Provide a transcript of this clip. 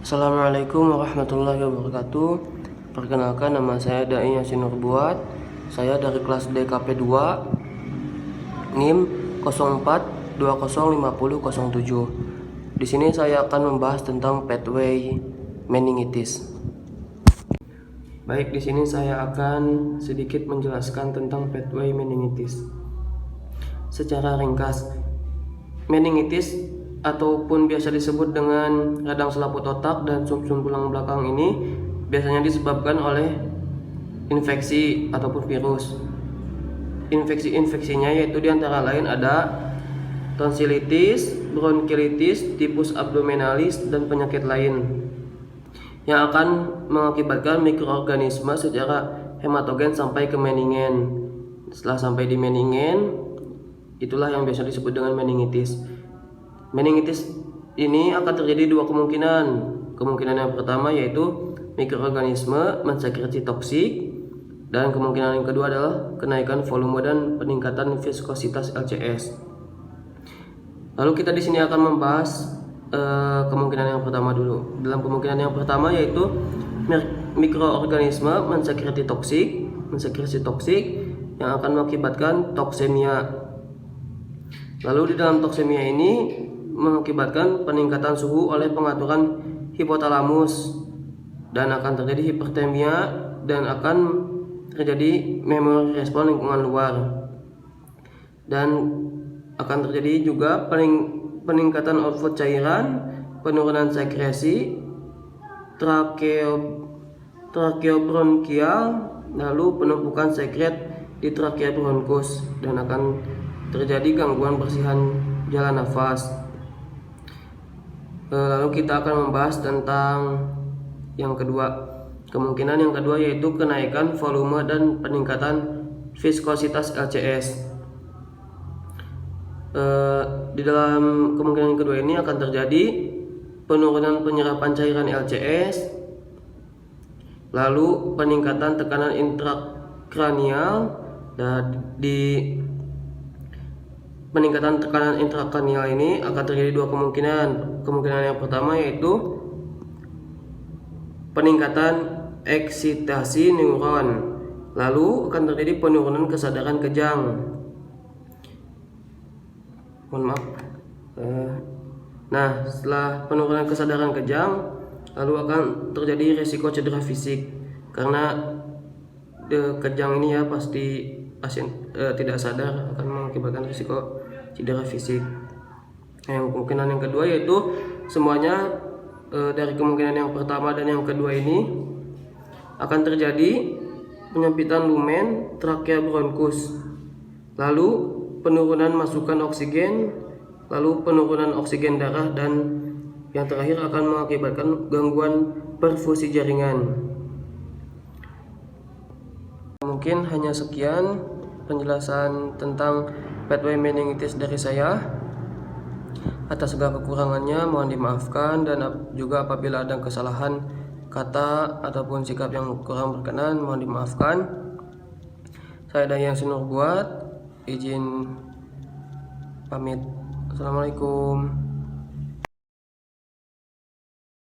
Assalamualaikum warahmatullahi wabarakatuh. Perkenalkan, nama saya Dai Yasin Nurbuat. Saya dari kelas DKP 2 NIM 04205007. Di sini saya akan membahas tentang pathway meningitis. Baik, di sini saya akan sedikit menjelaskan tentang pathway meningitis. Secara ringkas, meningitis ataupun biasa disebut dengan radang selaput otak dan sumsum tulang belakang ini biasanya disebabkan oleh infeksi ataupun virus. Infeksinya yaitu diantara lain ada tonsilitis, bronkiolitis, tifus abdominalis, dan penyakit lain yang akan mengakibatkan mikroorganisme secara hematogen sampai ke meningen. Setelah sampai di meningen, itulah yang biasa disebut dengan meningitis. Meningitis ini akan terjadi dua kemungkinan. Kemungkinan yang pertama yaitu mikroorganisme mensekresi toksik, dan kemungkinan yang kedua adalah kenaikan volume dan peningkatan viskositas LCS. Lalu kita di sini akan membahas kemungkinan yang pertama dulu. Dalam kemungkinan yang pertama yaitu mikroorganisme mensekresi toksik yang akan mengakibatkan toksemia. Lalu di dalam toksemia ini mengakibatkan peningkatan suhu oleh pengaturan hipotalamus, dan akan terjadi hipertermia dan akan terjadi memory respon lingkungan luar, dan akan terjadi juga peningkatan output cairan, penurunan sekresi, trakeobronkial, lalu penumpukan sekret di trakea bronkus, dan akan terjadi gangguan bersihan jalan nafas. Lalu kita akan membahas tentang yang kedua. Kemungkinan yang kedua yaitu kenaikan volume dan peningkatan viskositas LCS. Di dalam kemungkinan yang kedua ini akan terjadi penurunan penyerapan cairan LCS, lalu peningkatan tekanan intrakranial, dan di peningkatan tekanan intrakranial ini akan terjadi dua kemungkinan. Kemungkinan yang pertama yaitu peningkatan eksitasi neuron, lalu akan terjadi penurunan kesadaran kejang. Nah, setelah penurunan kesadaran kejang, lalu akan terjadi resiko cedera fisik, karena kejang ini ya pasti pasien tidak sadar akan mengakibatkan risiko cedera fisik. Yang kemungkinan yang kedua yaitu semuanya dari kemungkinan yang pertama dan yang kedua ini akan terjadi penyempitan lumen trakea bronkus, lalu penurunan masukan oksigen, lalu penurunan oksigen darah, dan yang terakhir akan mengakibatkan gangguan perfusi jaringan. Mungkin hanya sekian penjelasan tentang pathway meningitis dari saya. Atas segala kekurangannya mohon dimaafkan, dan juga apabila ada kesalahan kata ataupun sikap yang kurang berkenan mohon dimaafkan. Saya Dai Yasin Nurbuat, izin pamit. Assalamualaikum.